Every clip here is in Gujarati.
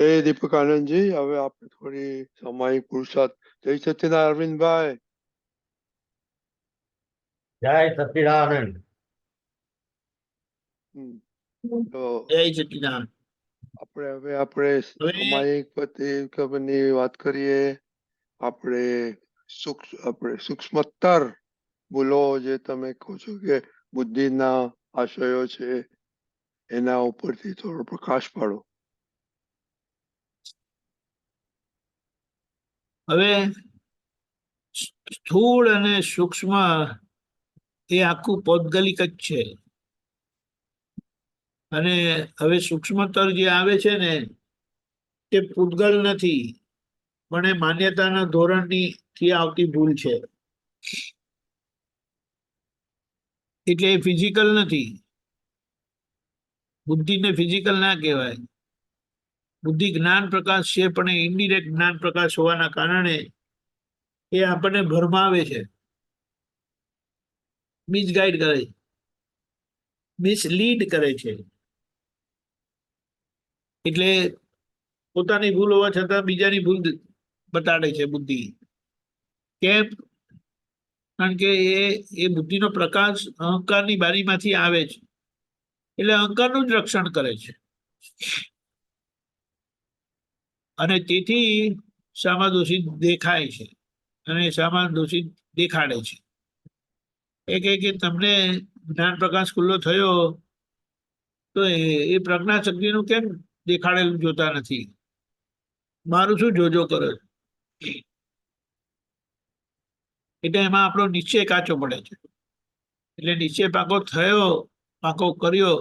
એ દીપક આનંદજી, હવે આપણે થોડી સામાયિક પુરુષાર્થ. જય સચ્ચિદાનંદ અરવિંદભાઈ. જય સચ્ચિદાનંદ. તો જય સચ્ચિદાનંદ. આપણે સામાયિક પ્રતિક્રમણની વાત કરીએ. આપણે સૂક્ષ્મતર ભૂલો જે તમે કહો છો કે બુદ્ધિના આશયો છે એના ઉપરથી થોડો પ્રકાશ પાડો. હવે સ્થૂળ અને સૂક્ષ્મ એ આખું પૌદ્ગલિક જ છે. અને હવે સૂક્ષ્મતર જે આવે છે ને તે પૂતગલ નથી, પણ એ માન્યતાના ધોરણની થી આવતી ભૂલ છે. એટલે એ ફિઝિકલ નથી. બુદ્ધિને ફિઝિકલ ના કહેવાય. બુદ્ધિ જ્ઞાન પ્રકાશ છે, પણ એ ઇનડિરેક્ટ જ્ઞાન પ્રકાશ હોવાના કારણે એ આપણને ભરમાવે છે, મિસગાઈડ કરે છે, મિસલીડ કરે છે. એટલે પોતાની ભૂલ હોવા છતાં બીજાની ભૂલ બતાડે છે બુદ્ધિ. કેમ? કારણ કે એ બુદ્ધિનો પ્રકાશ અહંકારની બારીમાંથી આવે છે, એટલે અહંકારનું જ રક્ષણ કરે છે. અને તેથી સામા દોષિત દેખાય છે અને સામા દોષિત દેખાડે છે. એ કહે કે તમને જ્ઞાન પ્રકાશ ખુલ્લો થયો તો એ પ્રજ્ઞા શક્તિનું કેમ દેખાડેલું જોતા નથી? મારું શું જોજો કરો? એટલે એમાં આપણો નિશ્ચય કાચો પડે છે. એટલે નિશ્ચય પાકો કર્યો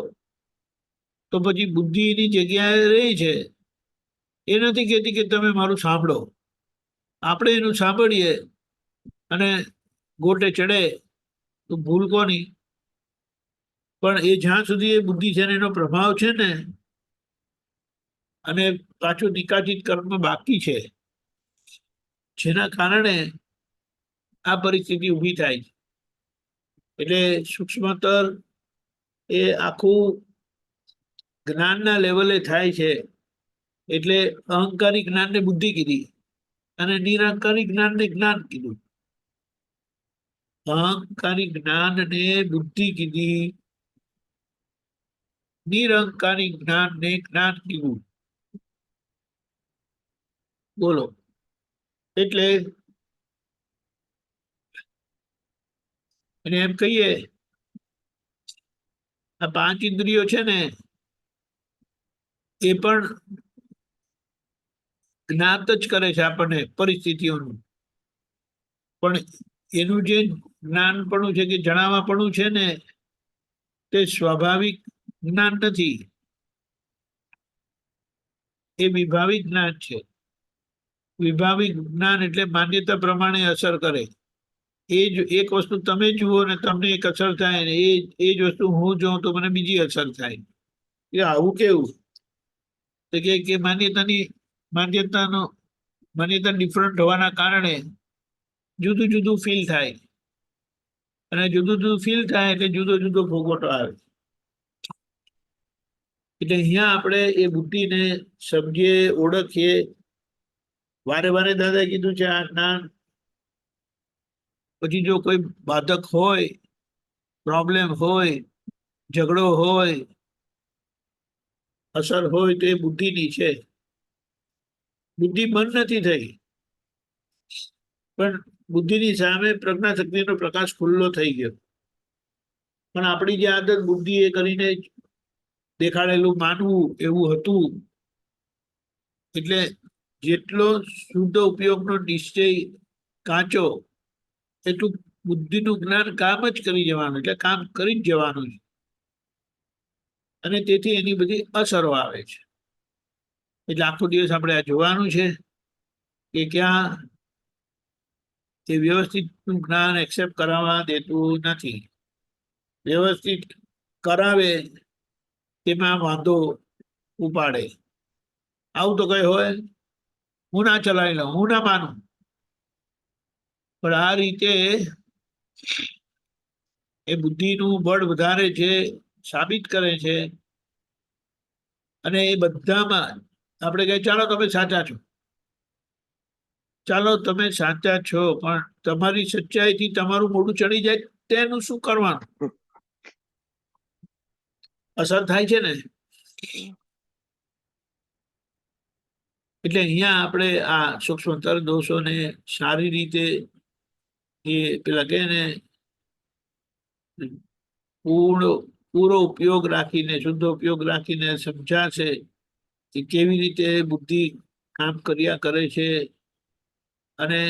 તો પછી બુદ્ધિની જગ્યાએ રહી છે. એ નથી કહેતી કે તમે મારું સાંભળો. આપણે એનું સાંભળીએ અને ગોટે ચડે તો ભૂલ કોની? પણ એ જ્યાં સુધી એ બુદ્ધિ છે ને એનો પ્રભાવ છે ને, અને પાછું નિકાચિત કર્મ બાકી છે, જેના કારણે આ પરિસ્થિતિ ઊભી થાય છે. એટલે સૂક્ષ્મતર એ આખું જ્ઞાનના લેવલે થાય છે. એટલે અહંકારી જ્ઞાનને બુદ્ધિ કીધી અને નિરહંકારી જ્ઞાનને જ્ઞાન કીધું. અહંકારી જ્ઞાનને બુદ્ધિ કીધી, નિરહંકારી જ્ઞાનને જ્ઞાન કીધું. બોલો. એટલે અને એમ કહીએ આ પાંચ ઇન્દ્રિયો છે ને એ પણ જ્ઞાત જ કરે છે આપણને પરિસ્થિતિઓનું. પણ એનું જે જ્ઞાનપણું છે કે જણાવાપણું છે ને તે સ્વાભાવિક જ્ઞાન નથી, એ વિભાવિક જ્ઞાન છે. વિભાવિક જ્ઞાન એટલે માન્યતા પ્રમાણે અસર કરે. એ જ એક વસ્તુ તમે જુઓ ને તમને એક અસર થાય ને એ જ વસ્તુ હું જોઉં તો મને બીજી અસર થાય. એ આવું કેવું? તો કે માન્યતા ડિફરન્ટ હોવાના કારણે જુદું જુદું ફીલ થાય, અને જુદું જુદું ફીલ થાય એટલે જુદો જુદો ભોગવટો આવે. એટલે અહીંયા આપણે એ બુદ્ધિને સમજીએ, ઓળખીએ. વારે વારે દાદા કીધું છે આ જ્ઞાન પછી જો કોઈ બાધક હોય, પ્રોબ્લેમ હોય, ઝઘડો હોય, અસર હોય તો એ બુદ્ધિની છે. બુદ્ધિ બંધ નથી થઈ, પણ બુદ્ધિની સામે પ્રજ્ઞા શક્તિનો પ્રકાશ ખુલ્લો થઈ ગયો. પણ આપણી જે આદત બુદ્ધિ એ કરીને દેખાડેલું માનવું એવું હતું. એટલે જેટલો શુદ્ધ ઉપયોગનો નિશ્ચય કાચો એટલું બુદ્ધિનું જ્ઞાન કામ જ કરી જવાનું, એટલે કામ કરી જ જવાનું છે. અને તેથી એની બધી અસરો આવે છે. એટલે આખો દિવસ આપણે આ જોવાનું છે કે ક્યાં એ વ્યવસ્થિત જ્ઞાન એક્સેપ્ટ કરાવવા દેતું નથી. વ્યવસ્થિત કરાવે તેમાં વાંધો ઉપાડે. આવું તો કઈ હોય, હું ના ચલાવી લઉં, હું ના માનું. પણ આ રીતે એ બુદ્ધિનું બળ વધારે છે, સાબિત કરે છે. અને એ બધામાં આપણે કહીએ ચાલો તમે સાચા છો, ચાલો તમે સાચા છો, પણ તમારી સચ્ચાઈથી તમારું મોઢું ચડી જાય તેનું શું કરવાનું? અસર થાય છે ને. એટલે અહીંયા આપણે આ સૂક્ષ્મતર દોષોને સારી રીતે એ પેલા કહે ને પૂરો ઉપયોગ રાખીને, શુદ્ધ ઉપયોગ રાખીને સમજાશે કે કેવી રીતે બુદ્ધિ કામ કર્યા કરે છે અને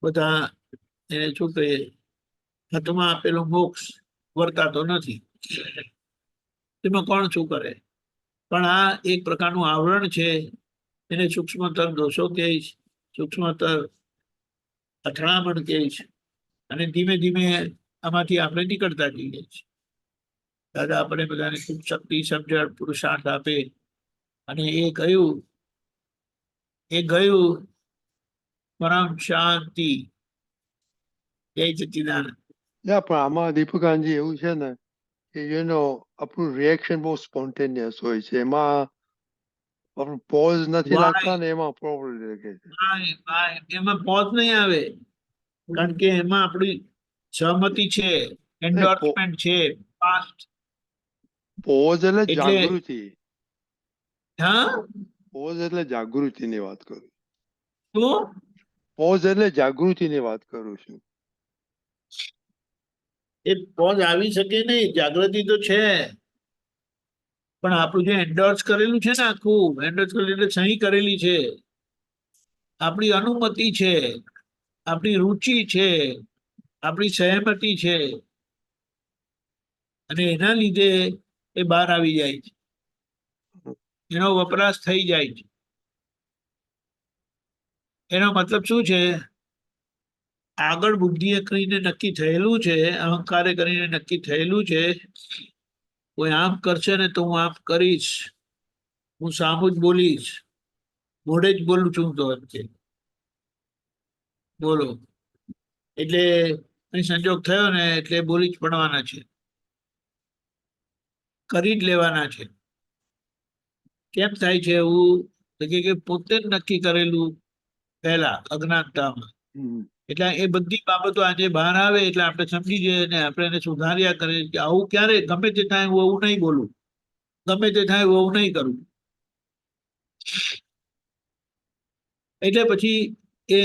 બધા એને શું કહીએ હાથમાં આપેલો મોક્ષ વર્તાતો નથી. એમાં કોણ શું કરે? પણ આ એક પ્રકારનું આવરણ છે, એને સૂક્ષ્મતર દોષો કહે છે, સૂક્ષ્મતર અથડામણ કહે છે. અને ધીમે ધીમે આમાંથી આપણે નીકળતા જઈએ છીએ. દાદા આપણે બધાને ખૂબ શક્તિ, સમજણ, પુરુષાર્થ આપે. અને એ ગયું પરમ શાંતિ. જય સચ્ચિદાનંદ. ના પણ આમાં દીપકાનજી એવું છે ને કે આપણું રિએક્શન બહુ સ્પોન્ટેનિયસ હોય છે, એમાં આપણું પોઝ નથી લાગતા ને એમાં પ્રોબ્લેમ લાગે છે. એમાં પોઝ નહીં આવે, કારણ કે એમાં આપણી સહમતિ છે, એન્ડોર્સમેન્ટ છે, પાસ્ટ. પોઝ એટલે એટલે જાગૃતિ. હા, પોઝ એટલે જાગૃતિની વાત કરું. તો પોઝ એટલે જાગૃતિની વાત કરું છું. એ પોઝ આવી શકે નહીં, જાગૃતિ તો છે, પણ આપણું જે એન્ડોર્સ કરેલું છે ને, આખું એન્ડોર્સ કરેલું એટલે સહી કરેલી છે, આપણી અનુમતિ છે, આપણી રુચિ છે, આપણી સહમતિ છે, અને એના લીધે એ બહાર આવી જાય છે, એનો વપરાશ થઈ જાય છે. એનો મતલબ શું છે? આગળ બુદ્ધિએ કરીને નક્કી થયેલું છે, અહંકારે કરીને નક્કી થયેલું છે, કોઈ આમ કરશે ને તો હું આમ કરીશ, હું સામું જ બોલીશ, મોઢે જ બોલું છું તો વચ્ચે બોલો. એટલે અહીં સંજોગ થયો ને એટલે બોલી જ પડવાના છે, કરી જ લેવાના છે. કેમ થાય છે એવું? કે પોતે જ નક્કી કરેલું પહેલા અજ્ઞાનતામાં. એટલે એ બધી બાબતો આજે બહાર આવે એટલે આપણે સમજી જઈએ ને આપણે એને સુધાર્યા કરીએ કે આવું ક્યારે ગમે તે થાય હું એવું નહીં બોલું, ગમે તે થાય હું એવું નહીં કરું. એટલે પછી એ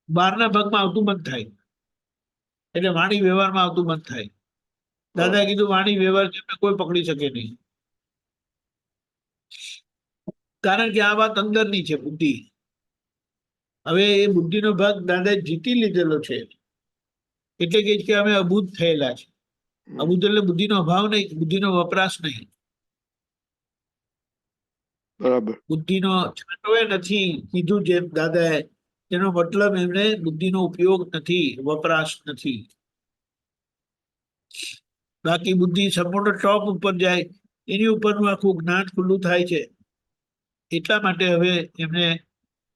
બહારના ભાગમાં આવતું બંધ થાય, એટલે વાણી વ્યવહારમાં આવતું બંધ થાય. દાદા કીધું વાણી વ્યવહાર કોઈ પકડી શકે નહીં, કારણ કે આ વાત અંદરની છે, બુદ્ધિ. હવે એ બુદ્ધિનો ભાગ દાદાએ જીતી લીધેલો છે, એટલે કે અમે અબૂધ થયેલા છે. અબૂધ એટલે બુદ્ધિનો અભાવ નહીં, બુદ્ધિનો વપરાશ નહીં. બરાબર. બુદ્ધિનો છાંટવે નથી કીધું જેમ દાદાએ, તેનો મતલબ એમને બુદ્ધિનો ઉપયોગ નથી, વપરાશ નથી. બાકી બુદ્ધિ સંપૂર્ણ ટોપ ઉપર જાય, એની ઉપરનું આખું જ્ઞાન ખુલ્લું થાય છે. એટલા માટે હવે એમને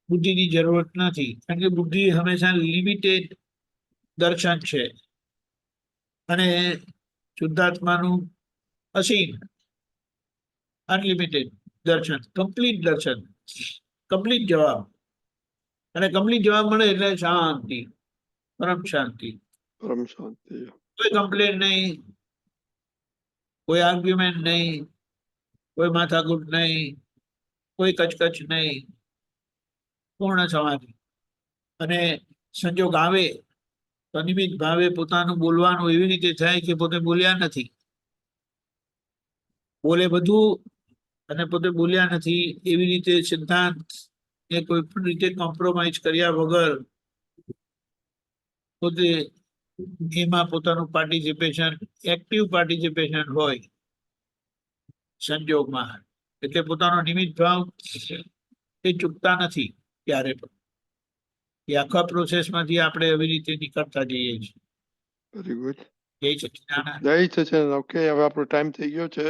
બુદ્ધિની જરૂરત નથી, કારણ કે બુદ્ધિ હંમેશા લિમિટેડ દર્શન છે, અને શુદ્ધાત્માનું અસીમ અનલિમિટેડ દર્શન, કમ્પ્લીટ દર્શન, કમ્પ્લીટ જવાબ. અને કમ્પ્લીટ જવાબ મળે એટલે શાંતિ, પરમ શાંતિ. પરમ શાંતિ. કોઈ કમ્પ્લેન નહીં, કોઈ આર્ગ્યુમેન્ટ નહીં, કોઈ માથાકૂટ નહીં, કોઈ કચકચ નહીં, પૂર્ણ સમાધિ. અને સંજોગ આવે તો નિમિત્ત ભાવે પોતાનું બોલવાનું એવી રીતે થાય કે પોતે બોલ્યા નથી, બોલે બધું અને પોતે બોલ્યા નથી, એવી રીતે સિદ્ધાંત એ કોઈ પણ રીતે કોમ્પ્રોમાઇઝ કર્યા વગર પોતે એમાં પોતાનું પાર્ટિસિપેશન, એક્ટિવ પાર્ટિસિપેશન હોય સંજોગમાં, એટલે પોતાનો નિમિત્ત ભાવ એ ચૂકતા નથી ક્યારે પણ. એ આખા પ્રોસેસમાંથી આપણે એવી રીતે નીકળતા જઈએ છીએ. Very good. જય સચ્ચિદાનંદ. જય સચ્ચિદાનંદ. ઓકે, હવે આપણો ટાઈમ થઈ ગયો છે.